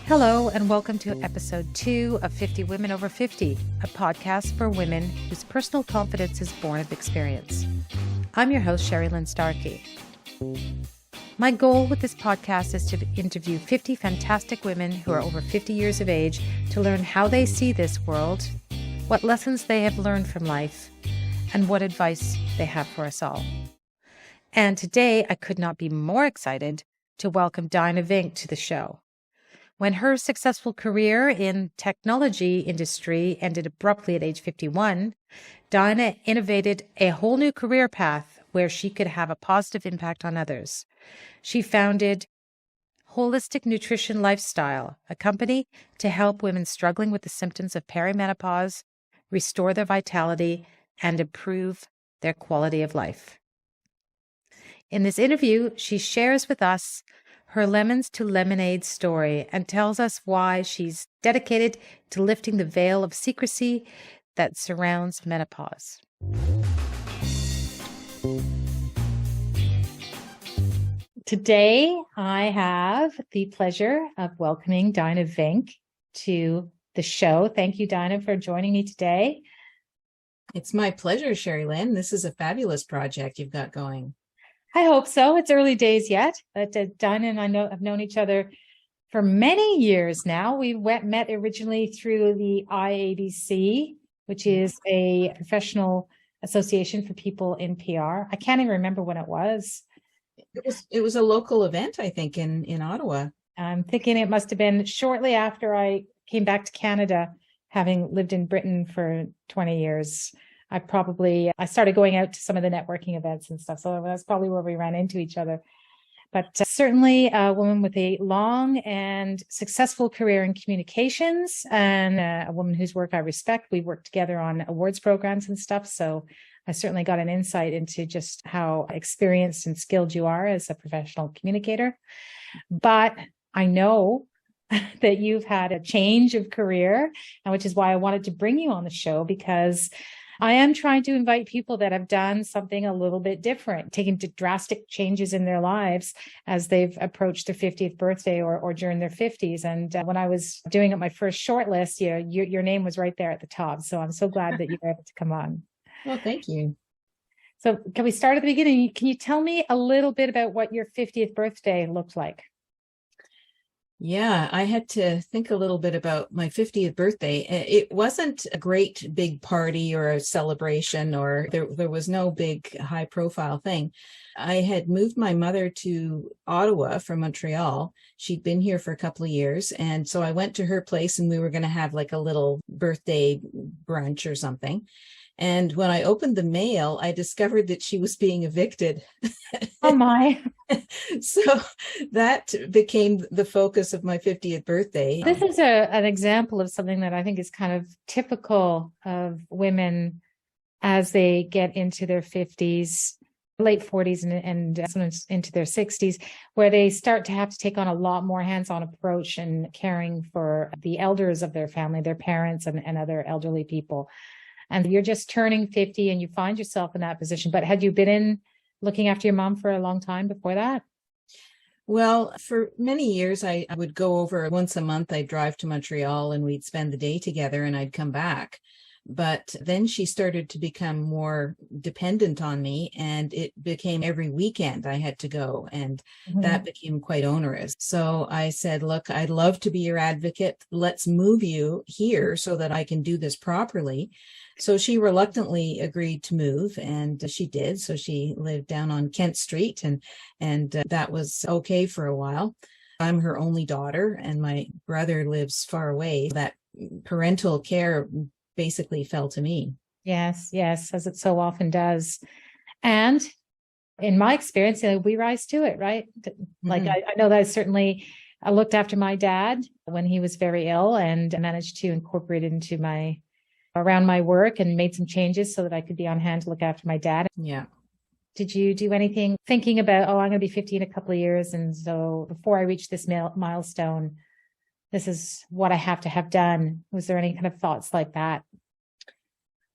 Hello, and welcome to episode 2 of 50 Women Over 50, a podcast for women whose personal confidence is born of experience. I'm your host, Sherrilynne Starkie. My goal with this podcast is to interview 50 fantastic women who are over 50 years of age to learn how they see this world, what lessons they have learned from life, and what advice they have for us all. And today, I could not be more excited to welcome Dyna Vink to the show. When her successful career in technology industry ended abruptly at age 51, Dyna innovated a whole new career path where she could have a positive impact on others. She founded Holistic Nutrition Lifestyle, a company to help women struggling with the symptoms of perimenopause, restore their vitality, and improve their quality of life. In this interview, she shares with us her Lemons to Lemonade story and tells us why she's dedicated to lifting the veil of secrecy that surrounds menopause. Today, I have the pleasure of welcoming Dyna Vink to the show. Thank you, Dyna, for joining me today. It's my pleasure, Sherrilynne. This is a fabulous project you've got going. I hope so. It's early days yet, but Dyna and I have known each other for many years now. We met originally through the IABC, which is a professional association for people in PR. I can't even remember when it was. It was a local event, I think, in Ottawa. I'm thinking it must have been shortly after I came back to Canada, having lived in Britain for 20 years. I started going out to some of the networking events and stuff. So that's probably where we ran into each other. But certainly a woman with a long and successful career in communications and a woman whose work I respect. We worked together on awards programs and stuff. So I certainly got an insight into just how experienced and skilled you are as a professional communicator. But I know that you've had a change of career, which is why I wanted to bring you on the show, because I am trying to invite people that have done something a little bit different, taken drastic changes in their lives as they've approached their 50th birthday or during their 50s. And when I was doing up my first shortlist, your name was right there at the top. So I'm so glad that you were able to come on. Well, thank you. So can we start at the beginning? Can you tell me a little bit about what your 50th birthday looked like? Yeah, I had to think a little bit about my 50th birthday. It wasn't a great big party or a celebration, or there was no big high profile thing. I had moved my mother to Ottawa from Montreal. She'd been here for a couple of years. And so I went to her place and we were going to have like a little birthday brunch or something. And when I opened the mail, I discovered that she was being evicted. Oh, my. So that became the focus of my 50th birthday. This is an example of something that I think is kind of typical of women as they get into their 50s, late 40s, and sometimes into their 60s, where they start to have to take on a lot more hands-on approach and caring for the elders of their family, their parents and other elderly people. And you're just turning 50 and you find yourself in that position. But had you been looking after your mom for a long time before that? Well, for many years, I would go over once a month. I'd drive to Montreal and we'd spend the day together and I'd come back. But then she started to become more dependent on me, and it became every weekend I had to go, and that became quite onerous. So I said, look, I'd love to be your advocate. Let's move you here so that I can do this properly. So she reluctantly agreed to move, and she did. So she lived down on Kent Street, and that was okay for a while. I'm her only daughter, and my brother lives far away. That parental care basically fell to me. Yes, as it so often does. And in my experience, we rise to it, right? Like I know that I looked after my dad when he was very ill and managed to incorporate it into around my work and made some changes so that I could be on hand to look after my dad. Yeah. Did you do anything thinking about, I'm going to be 50 in a couple of years, and so before I reach this milestone, this is what I have to have done? Was there any kind of thoughts like that?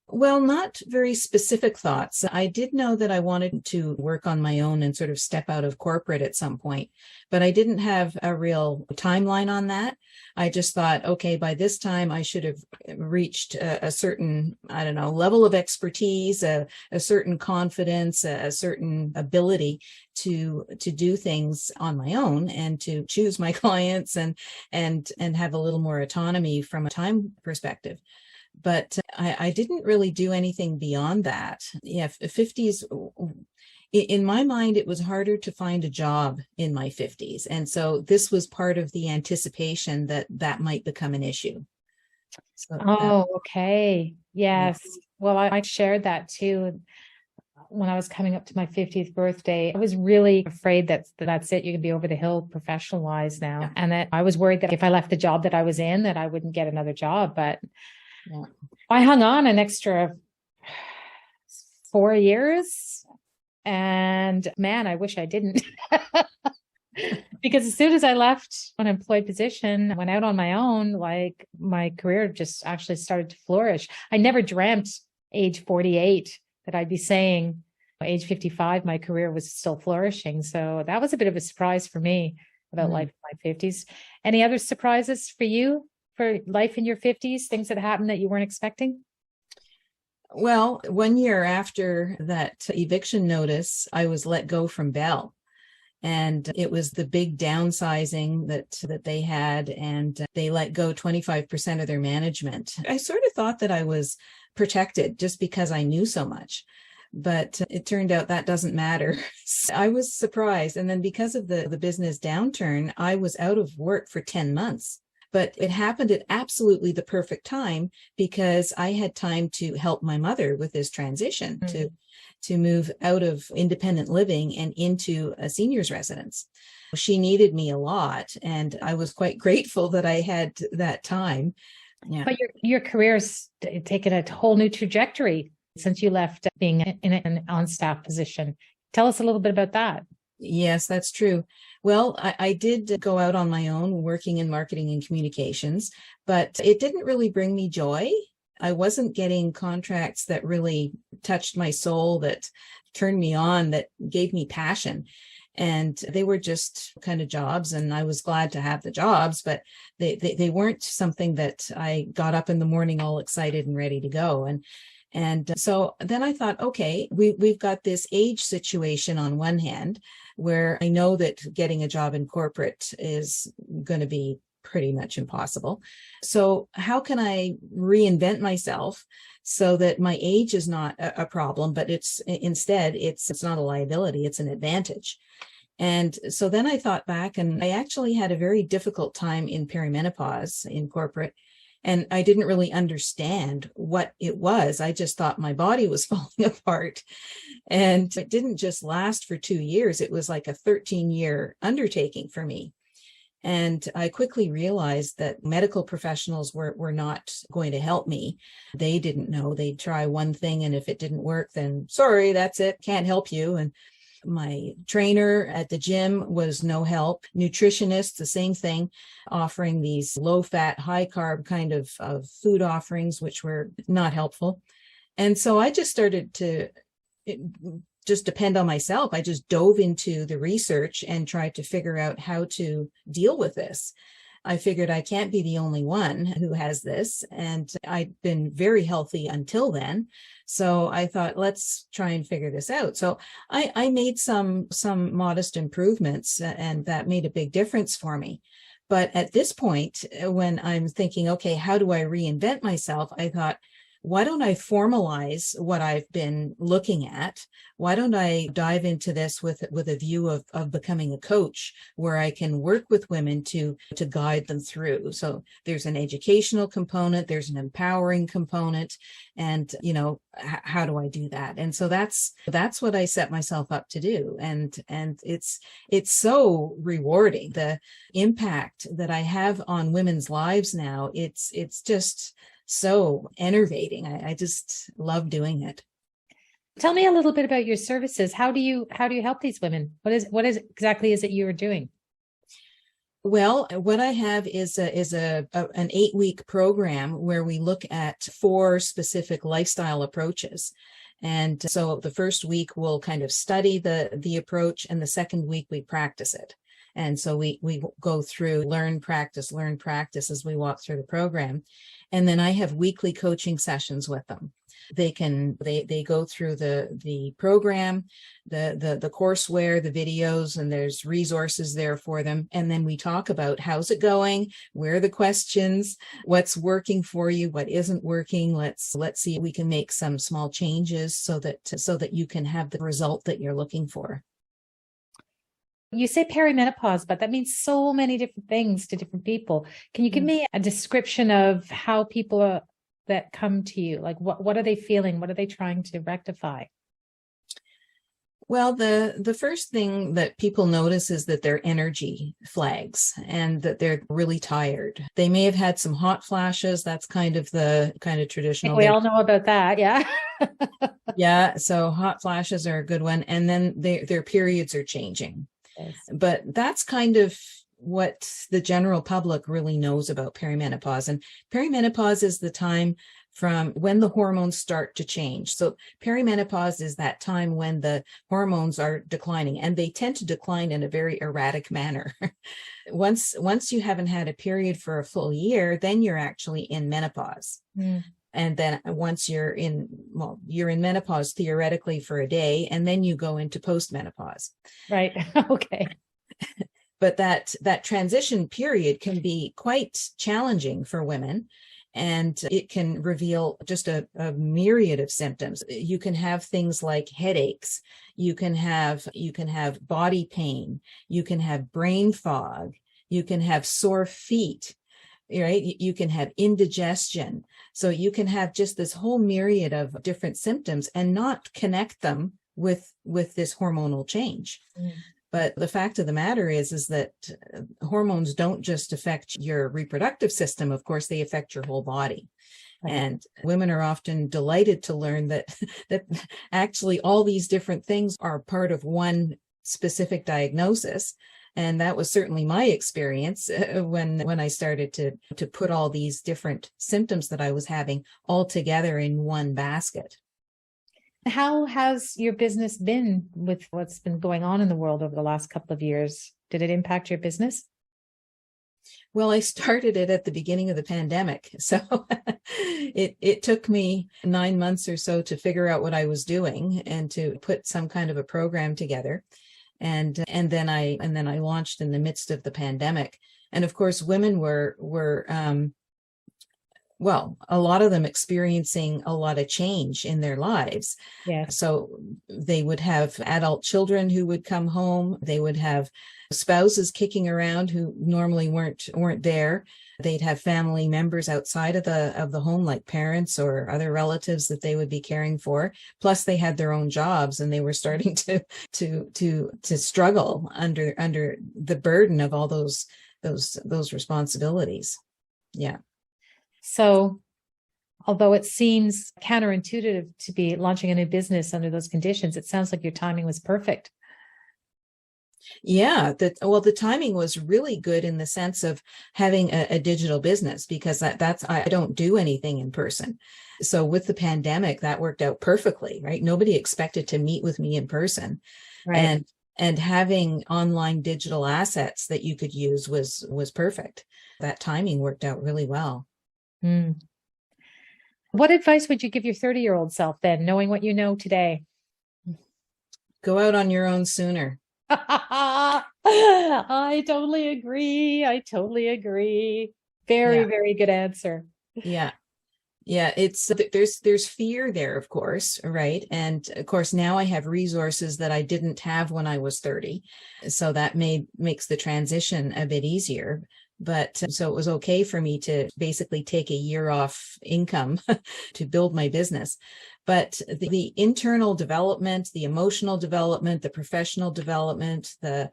Well, not very specific thoughts. I did know that I wanted to work on my own and sort of step out of corporate at some point, but I didn't have a real timeline on that. I just thought, okay, by this time I should have reached a certain, I don't know, level of expertise, a certain confidence, a certain ability to do things on my own and to choose my clients and have a little more autonomy from a time perspective. But I didn't really do anything beyond that. Yeah, 50s, in my mind, it was harder to find a job in my 50s. And so this was part of the anticipation that that might become an issue. So Okay. Yes. Well, I shared that too. When I was coming up to my 50th birthday, I was really afraid that that's it. You could be over the hill professional wise now. Yeah. And that I was worried that if I left the job that I was in, that I wouldn't get another job. But yeah. I hung on an extra 4 years, and man, I wish I didn't. Because as soon as I left an employed position, went out on my own, like my career just actually started to flourish. I never dreamt age 48 that I'd be saying age 55, my career was still flourishing. So that was a bit of a surprise for me about life in my 50s. Any other surprises for you? For life in your 50s, things that happened that you weren't expecting? Well, 1 year after that eviction notice, I was let go from Bell. And it was the big downsizing that they had, and they let go 25% of their management. I sort of thought that I was protected just because I knew so much. But it turned out that doesn't matter. I was surprised. And then because of the business downturn, I was out of work for 10 months. But it happened at absolutely the perfect time because I had time to help my mother with this transition to move out of independent living and into a senior's residence. She needed me a lot, and I was quite grateful that I had that time. Yeah. But your career's taken a whole new trajectory since you left being in an on-staff position. Tell us a little bit about that. Yes, that's true. Well, I did go out on my own working in marketing and communications, but it didn't really bring me joy. I wasn't getting contracts that really touched my soul, that turned me on, that gave me passion. And they were just kind of jobs, and I was glad to have the jobs, but they weren't something that I got up in the morning all excited and ready to go. And so then I thought, okay, we've got this age situation on one hand, where I know that getting a job in corporate is going to be pretty much impossible. So how can I reinvent myself so that my age is not a problem, but it's not a liability, it's an advantage. And so then I thought back, and I actually had a very difficult time in perimenopause in corporate. And I didn't really understand what it was. I just thought my body was falling apart. And it didn't just last for 2 years. It was like a 13-year undertaking for me. And I quickly realized that medical professionals were not going to help me. They didn't know. They'd try one thing, and if it didn't work, then sorry, that's it, can't help you. And my trainer at the gym was no help. Nutritionists, the same thing, offering these low-fat, high-carb kind of food offerings, which were not helpful. And so I just started to just depend on myself. I just dove into the research and tried to figure out how to deal with this. I figured I can't be the only one who has this, and I'd been very healthy until then. So I thought, let's try and figure this out. So I made some modest improvements, and that made a big difference for me. But at this point, when I'm thinking, okay, how do I reinvent myself? I thought, why don't I formalize what I've been looking at? Why don't I dive into this with a view of becoming a coach, where I can work with women to guide them through? So there's an educational component, there's an empowering component, and how do I do that? And so that's what I set myself up to do. And it's so rewarding. The impact that I have on women's lives now, it's just so enervating. I just love doing it. Tell me a little bit about your services. How do you help these women? What is exactly is it you are doing? Well, what I have is an 8-week program where we look at 4 specific lifestyle approaches. And so the first week we'll kind of study the approach, and the second week we practice it. And so we go through learn, practice as we walk through the program. And then I have weekly coaching sessions with them. They go through the program, the courseware, the videos, and there's resources there for them. And then we talk about how's it going, where are the questions, what's working for you, what isn't working. Let's see if we can make some small changes so that you can have the result that you're looking for. You say perimenopause, but that means so many different things to different people. Can you give me a description of how people that come to you, like what are they feeling? What are they trying to rectify? Well, the first thing that people notice is that their energy flags and that they're really tired. They may have had some hot flashes. That's kind of traditional. We all know about that. Yeah. Yeah. So hot flashes are a good one. And then their periods are changing. Yes. But that's kind of what the general public really knows about perimenopause. And perimenopause is the time from when the hormones start to change. So perimenopause is that time when the hormones are declining, and they tend to decline in a very erratic manner. Once you haven't had a period for a full year, then you're actually in menopause. And then once you're in menopause theoretically for a day, and then you go into postmenopause. Right. Okay. But that transition period can be quite challenging for women, and it can reveal just a myriad of symptoms. You can have things like headaches. You can have body pain. You can have brain fog. You can have sore feet. Right? You can have indigestion. So you can have just this whole myriad of different symptoms and not connect them with this hormonal change. But the fact of the matter is that hormones don't just affect your reproductive system. Of course, they affect your whole body. Right. And women are often delighted to learn that actually all these different things are part of one specific diagnosis. And that was certainly my experience when I started to put all these different symptoms that I was having all together in one basket. How has your business been with what's been going on in the world over the last couple of years? Did it impact your business? Well, I started it at the beginning of the pandemic. So it took me 9 months or so to figure out what I was doing and to put some kind of a program together. And then I launched in the midst of the pandemic. And of course, women were a lot of them experiencing a lot of change in their lives. Yeah. So they would have adult children who would come home. They would have spouses kicking around who normally weren't there. They'd have family members outside of the home, like parents or other relatives that they would be caring for. Plus, they had their own jobs, and they were starting to struggle under the burden of all those responsibilities. Yeah. So, although it seems counterintuitive to be launching a new business under those conditions, it sounds like your timing was perfect. Yeah, the timing was really good in the sense of having a digital business, because I don't do anything in person. So with the pandemic, that worked out perfectly, right? Nobody expected to meet with me in person. Right. And having online digital assets that you could use was perfect. That timing worked out really well. What advice would you give your 30-year-old self then, knowing what you know today? Go out on your own sooner. I totally agree. Very good answer. Yeah. It's there's fear there, of course, right? And of course, now I have resources that I didn't have when I was 30. So that makes the transition a bit easier. But so it was okay for me to basically take a year off income to build my business. But the internal development, the emotional development, the professional development, the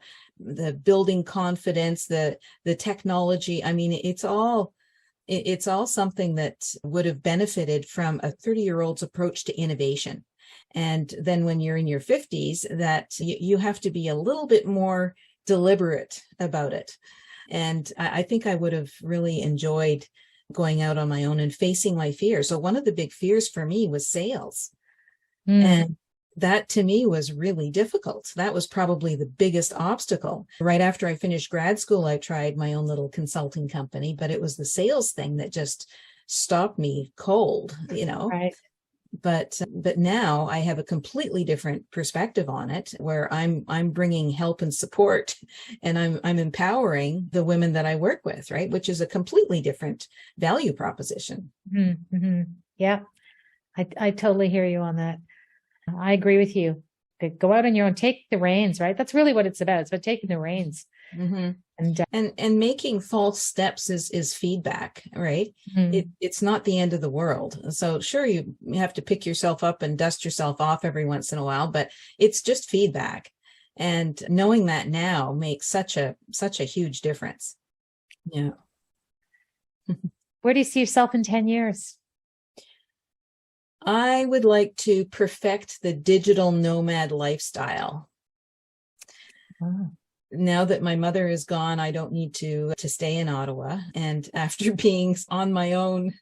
building confidence, the technology, I mean, it's all something that would have benefited from a 30-year-old's approach to innovation. And then when you're in your 50s, that you have to be a little bit more deliberate about it. And I think I would have really enjoyed going out on my own and facing my fears. So one of the big fears for me was sales. And that to me was really difficult. That was probably the biggest obstacle. Right after I finished grad school, I tried my own little consulting company, but it was the sales thing that just stopped me cold, Right. But now I have a completely different perspective on it, where I'm bringing help and support, and I'm empowering the women that I work with, right? Which is a completely different value proposition. Mm-hmm. Yeah, I totally hear you on that. I agree with you. Go out on your own, take the reins, right? That's really what it's about. It's about taking the reins. Mm-hmm. And making false steps is feedback, right? It's not the end of the world. So sure, you have to pick yourself up and dust yourself off every once in a while, but it's just feedback. And knowing that now makes such a huge difference. Yeah. Where do you see yourself in 10 years? I would like to perfect the digital nomad lifestyle. Oh. Now that my mother is gone, I don't need to stay in Ottawa. And after being on my own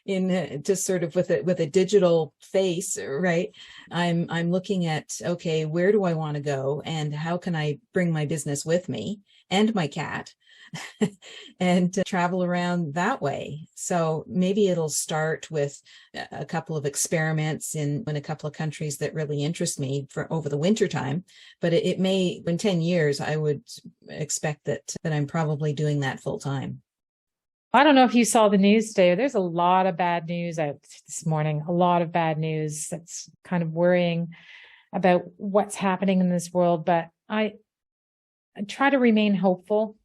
in just sort of with a digital face, right? I'm looking at, okay, where do I want to go and how can I bring my business with me and my cat and travel around that way. So maybe it'll start with a couple of experiments in a couple of countries that really interest me for over the winter time. But it may, in 10 years, I would expect that I'm probably doing that full time. I don't know if you saw the news today. There's a lot of bad news out this morning, a lot of bad news that's kind of worrying about what's happening in this world. But I try to remain hopeful.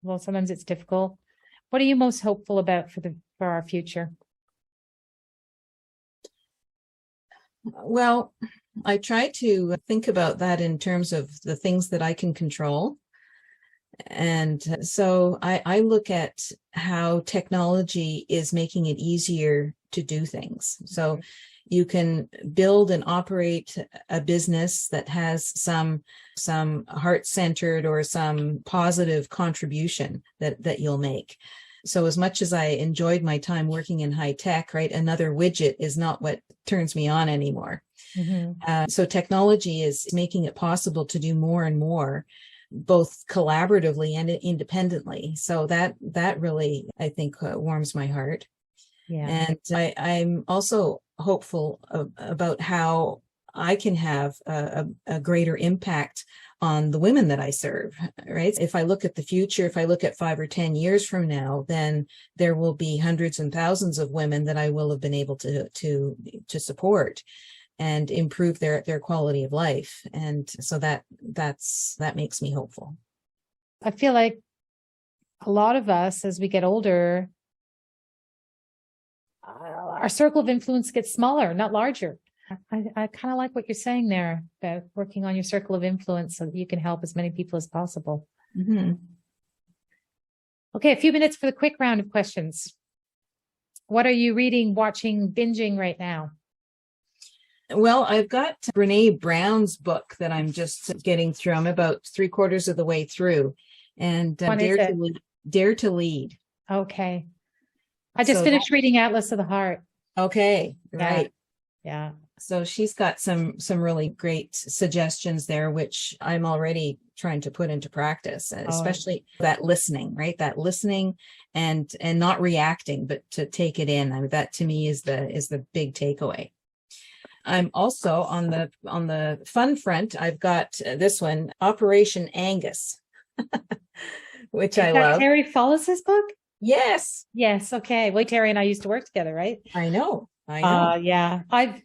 Well, sometimes it's difficult. What are you most hopeful about for our future? Well, I try to think about that in terms of the things that I can control. And so I look at how technology is making it easier to do things. So you can build and operate a business that has some heart-centered or some positive contribution that you'll make. So as much as I enjoyed my time working in high tech, right, another widget is not what turns me on anymore. So technology is making it possible to do more and more, both collaboratively and independently. So that really, I think, warms my heart. Yeah. And I'm also hopeful about how I can have a greater impact on the women that I serve, right? If I look at the future, if I look at 5 or 10 years from now, then there will be hundreds and thousands of women that I will have been able to support and improve their quality of life. And so that makes me hopeful. I feel like a lot of us, as we get older, our circle of influence gets smaller, not larger. I kind of like what you're saying there about working on your circle of influence so that you can help as many people as possible. Okay, a few minutes for the quick round of questions. What are you reading, watching, binging right now? Well, I've got Brene Brown's book that I'm just getting through. I'm about 3/4 of the way through. And Dare to Lead. Okay. I just finished reading Atlas of the Heart. Okay, right. Yeah. So she's got some really great suggestions there, which I'm already trying to put into practice, especially that listening, right? That listening and not reacting, but to take it in. I mean, that to me is the big takeaway. I'm also on the fun front. I've got this one, Operation Angus, which I love. Terry Follis's book? Yes. Yes. Okay. Well, Terry and I used to work together, right? I know. Yeah. I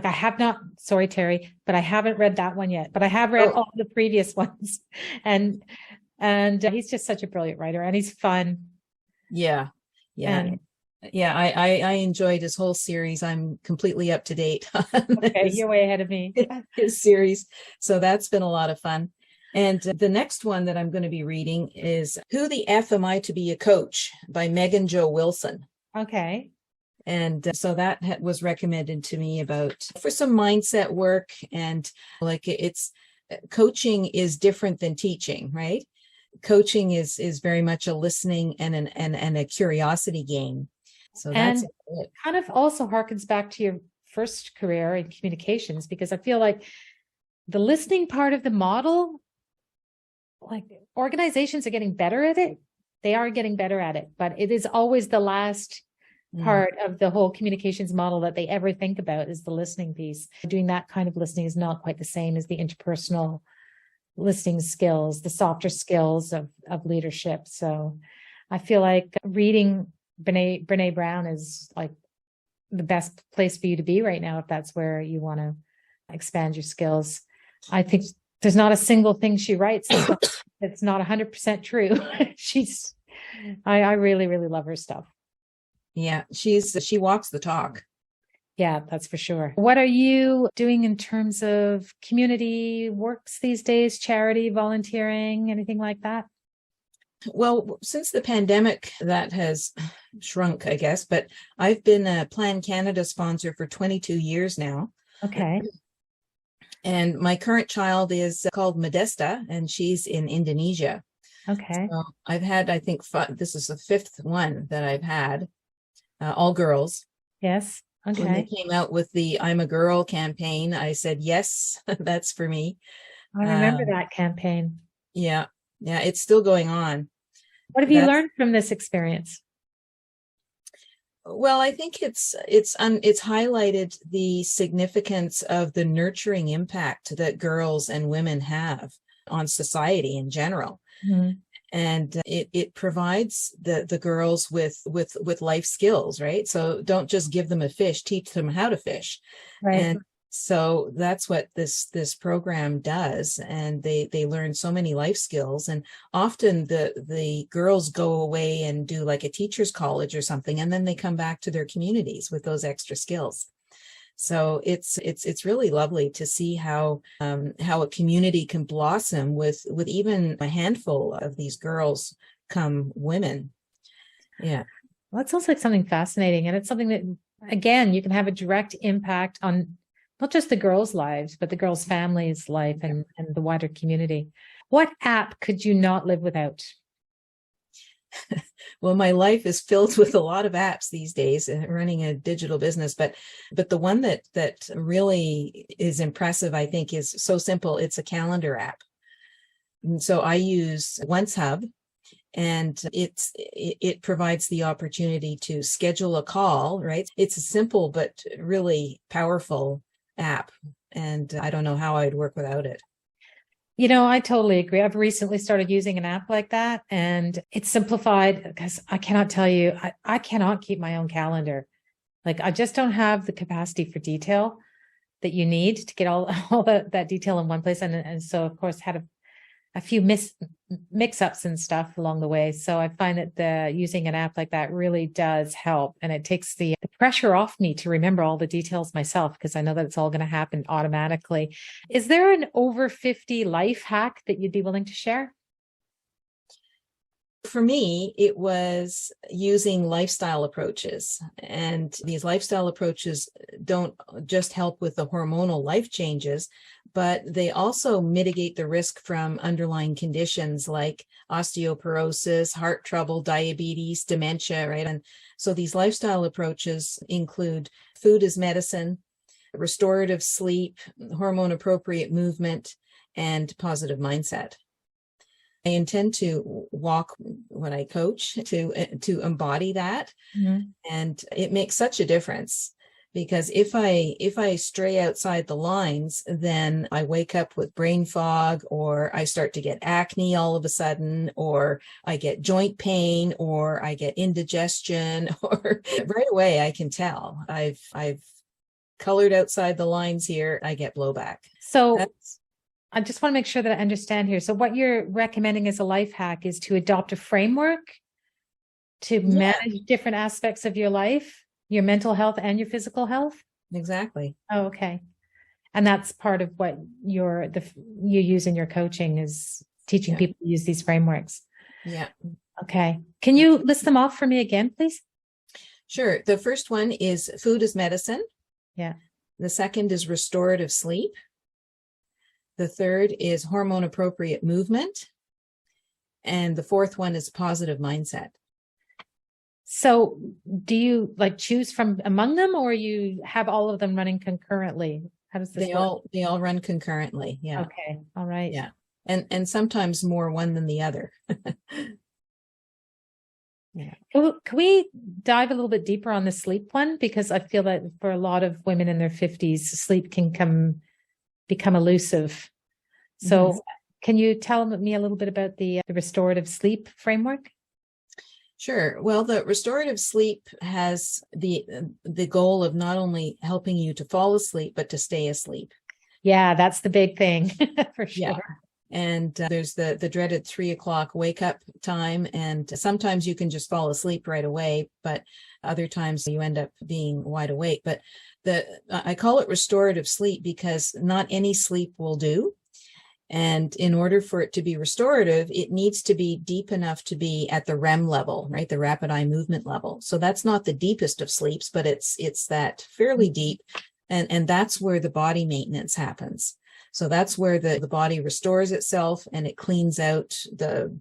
have not, sorry, Terry, but I haven't read that one yet, but I have read all the previous ones. And he's just such a brilliant writer and he's fun. Yeah. Yeah. Yeah, I enjoyed his whole series. I'm completely up to date on you're way ahead of me. His series. So that's been a lot of fun. And the next one that I'm going to be reading is Who the F Am I to Be a Coach by Megan Jo Wilson. Okay. And so that was recommended to me for some mindset work. And like coaching is different than teaching, right? coaching is very much a listening and a curiosity game. So that's and it kind of also harkens back to your first career in communications, because I feel like the listening part of the model, like organizations are getting better at it. They are getting better at it, but it is always the last part of the whole communications model that they ever think about is the listening piece. Doing that kind of listening is not quite the same as the interpersonal listening skills, the softer skills of leadership. So I feel like reading Brene Brown is like the best place for you to be right now if that's where you want to expand your skills. I think there's not a single thing she writes that's not 100% true. I really, really love her stuff. Yeah, she walks the talk. Yeah, that's for sure. What are you doing in terms of community works these days, charity, volunteering, anything like that? Well, since the pandemic, that has shrunk, I guess, but I've been a Plan Canada sponsor for 22 years now. Okay. And my current child is called Modesta, and she's in Indonesia. Okay. So I've had, I think, this is the fifth one that I've had, all girls. Yes. Okay. When they came out with the I'm a Girl campaign, I said, yes, that's for me. I remember that campaign. Yeah. Yeah. It's still going on. What have you learned from this experience? Well, I think it's highlighted the significance of the nurturing impact that girls and women have on society in general. Mm-hmm. And it provides the girls with life skills, right? So don't just give them a fish, teach them how to fish. Right. And so that's what this program does. And they learn so many life skills. And often the girls go away and do like a teacher's college or something, and then they come back to their communities with those extra skills. So it's really lovely to see how a community can blossom with even a handful of these girls come women. Yeah. Well, that sounds like something fascinating. And it's something that, again, you can have a direct impact on not just the girls' lives, but the girls' families' life and the wider community. What app could you not live without? Well, my life is filled with a lot of apps these days, running a digital business. But the one that really is impressive, I think, is so simple. It's a calendar app. And so I use Once Hub, and it provides the opportunity to schedule a call, right? It's a simple but really powerful app. And I don't know how I'd work without it. You know, I totally agree. I've recently started using an app like that, and it's simplified because I cannot tell you, I cannot keep my own calendar. Like, I just don't have the capacity for detail that you need to get all that detail in one place. And so, of course, had a few mix-ups and stuff along the way. So I find that using an app like that really does help. And it takes the pressure off me to remember all the details myself, because I know that it's all going to happen automatically. Is there an over 50 life hack that you'd be willing to share? For me, it was using lifestyle approaches. And these lifestyle approaches don't just help with the hormonal life changes, but they also mitigate the risk from underlying conditions like osteoporosis, heart trouble, diabetes, dementia, right? And so these lifestyle approaches include food as medicine, restorative sleep, hormone appropriate movement, and positive mindset. I intend to walk when I coach to embody that. Mm-hmm. And it makes such a difference, because if I stray outside the lines, then I wake up with brain fog, or I start to get acne all of a sudden, or I get joint pain, or I get indigestion, or right away I can tell I've colored outside the lines here. I get blowback. So I just want to make sure that I understand here. So what you're recommending as a life hack is to adopt a framework to manage different aspects of your life, your mental health and your physical health? Exactly. Oh, okay. And that's part of what you use in your coaching, is teaching people to use these frameworks. Yeah. Okay. Can you list them off for me again, please? Sure. The first one is food as medicine. Yeah. The second is restorative sleep. The third is hormone appropriate movement. And the fourth one is positive mindset. So do you like choose from among them, or you have all of them running concurrently? How does this work? They all run concurrently. Yeah. Okay. All right. Yeah. And sometimes more one than the other. Yeah. Can we dive a little bit deeper on the sleep one? Because I feel that for a lot of women in their 50s, sleep can become elusive. So can you tell me a little bit about the restorative sleep framework? Sure. Well, the restorative sleep has the goal of not only helping you to fall asleep, but to stay asleep. Yeah, that's the big thing for sure. Yeah. And there's the dreaded 3:00 wake up time. And sometimes you can just fall asleep right away, but other times you end up being wide awake. But I call it restorative sleep because not any sleep will do. And in order for it to be restorative, it needs to be deep enough to be at the REM level, right? The rapid eye movement level. So that's not the deepest of sleeps, but it's that fairly deep. And that's where the body maintenance happens. So that's where the body restores itself and it cleans out the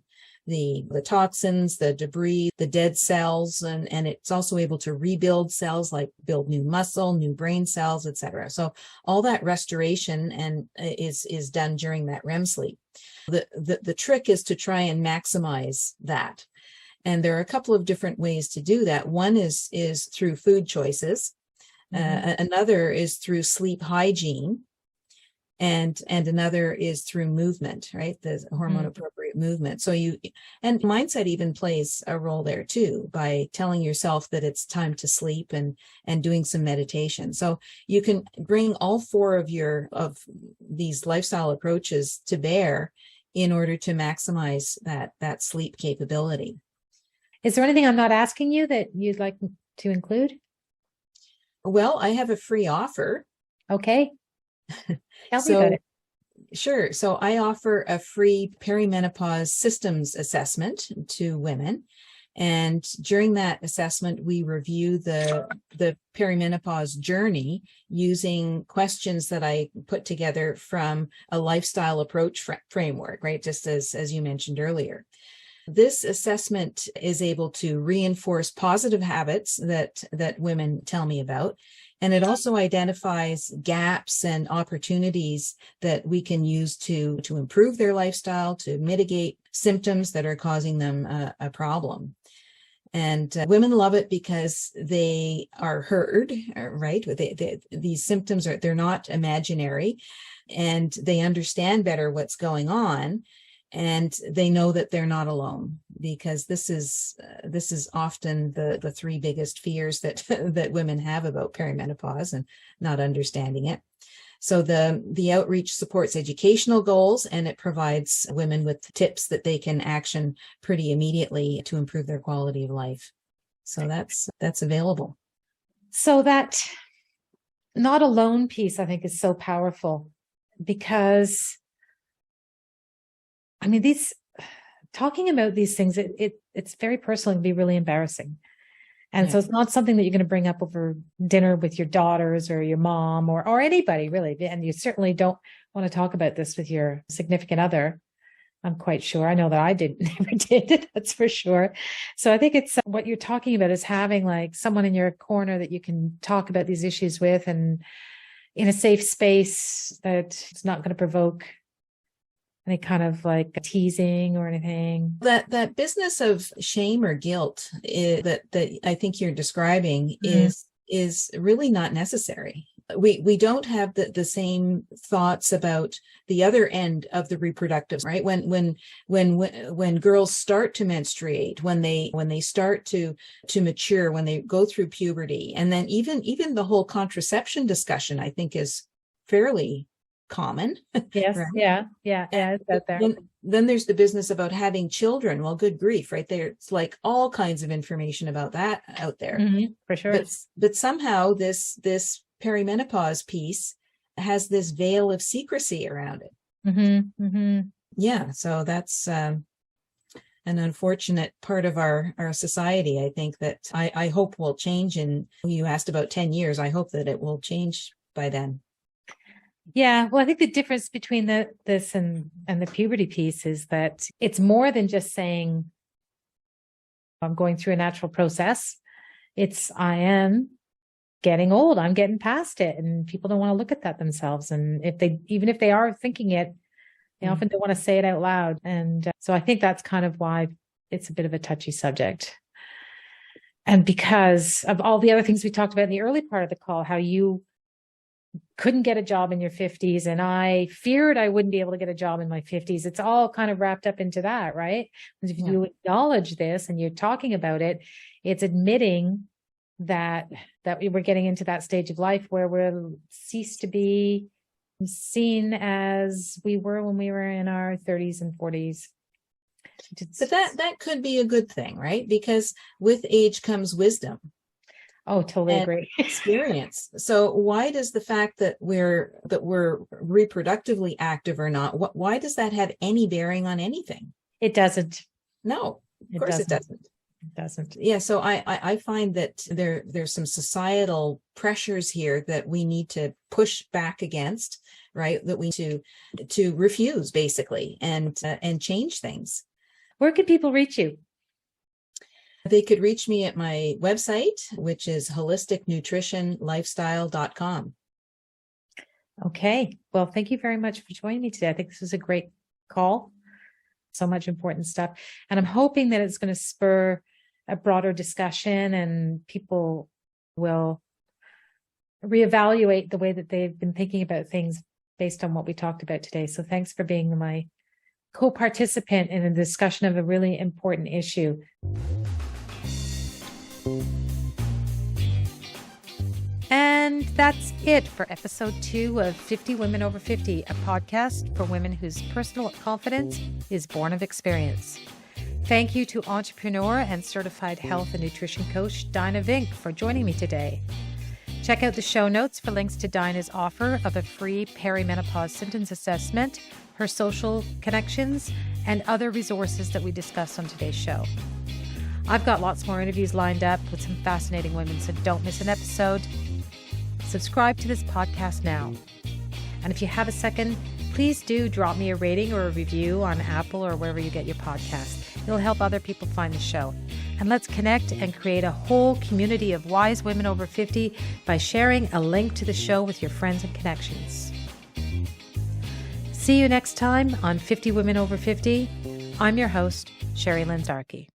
toxins, the debris, the dead cells, and it's also able to rebuild cells, like build new muscle, new brain cells, etc. So all that restoration is done during that REM sleep. The trick is to try and maximize that. And there are a couple of different ways to do that. One is through food choices. Another is through sleep hygiene. And another is through movement, right? The hormone appropriate movement. So and mindset even plays a role there too, by telling yourself that it's time to sleep and doing some meditation. So you can bring all four of these lifestyle approaches to bear in order to maximize that sleep capability. Is there anything I'm not asking you that you'd like to include? Well, I have a free offer. Okay. Tell me about it. Sure. So I offer a free perimenopause systems assessment to women. And during that assessment, we review the perimenopause journey using questions that I put together from a lifestyle approach framework, right? Just as you mentioned earlier. This assessment is able to reinforce positive habits that women tell me about. And it also identifies gaps and opportunities that we can use to improve their lifestyle, to mitigate symptoms that are causing them a problem. And women love it because they are heard, right? These symptoms they're not imaginary, and they understand better what's going on. And they know that they're not alone, because this is often the three biggest fears that women have about perimenopause and not understanding it. So the outreach supports educational goals, and it provides women with tips that they can action pretty immediately to improve their quality of life. So that's available. So that not alone piece, I think, is so powerful, because I mean, talking about these things, it's very personal and can be really embarrassing. And so it's not something that you're going to bring up over dinner with your daughters or your mom or anybody really. And you certainly don't want to talk about this with your significant other. I'm quite sure. I know that I never did. That's for sure. So I think it's what you're talking about is having like someone in your corner that you can talk about these issues with, and in a safe space that it's not going to provoke any kind of like teasing or anything. That business of shame or guilt that I think you're describing is really not necessary. We don't have the same thoughts about the other end of the reproductive, right? When girls start to menstruate, when they start to mature, when they go through puberty, and then even the whole contraception discussion, I think, is fairly common. Yes. Right? Yeah. It's out there. Then there's the business about having children. Well, good grief, right there. It's like all kinds of information about that out there. For sure. But somehow this perimenopause piece has this veil of secrecy around it. Yeah. So that's an unfortunate part of our society, I think, that I hope will change. And you asked about 10 years. I hope that it will change by then. Yeah, well, I think the difference between this and the puberty piece is that it's more than just saying I'm going through a natural process. I am getting old. I'm getting past it, and people don't want to look at that themselves. And even if they are thinking it, they often don't want to say it out loud. And so I think that's kind of why it's a bit of a touchy subject. And because of all the other things we talked about in the early part of the call, how you couldn't get a job in your 50s, and I feared I wouldn't be able to get a job in my 50s. It's all kind of wrapped up into that, right? Because if you acknowledge this and you're talking about it, it's admitting that we're getting into that stage of life where we'll cease to be seen as we were when we were in our 30s and 40s. But that could be a good thing, right? Because with age comes wisdom. Oh, totally agree. Experience. So why does the fact that we're reproductively active or not, why does that have any bearing on anything? It doesn't. No, of course it doesn't. It doesn't. Yeah. So I find that there's some societal pressures here that we need to push back against, right? That we need to refuse basically and change things. Where can people reach you? They could reach me at my website, which is holisticnutritionlifestyle.com. Okay. Well, thank you very much for joining me today. I think this was a great call. So much important stuff. And I'm hoping that it's going to spur a broader discussion and people will reevaluate the way that they've been thinking about things based on what we talked about today. So thanks for being my co-participant in a discussion of a really important issue. And that's it for episode 2 of 50 Women Over 50, a podcast for women whose personal confidence is born of experience. Thank you to entrepreneur and certified health and nutrition coach Dyna Vink for joining me today. Check out the show notes for links to Dyna's offer of a free perimenopause symptoms assessment, her social connections, and other resources that we discussed on today's show. I've got lots more interviews lined up with some fascinating women, so don't miss an episode. Subscribe to this podcast now. And if you have a second, please do drop me a rating or a review on Apple or wherever you get your podcast. It'll help other people find the show. And let's connect and create a whole community of wise women over 50 by sharing a link to the show with your friends and connections. See you next time on 50 Women Over 50. I'm your host, Sherrilynne Starkie.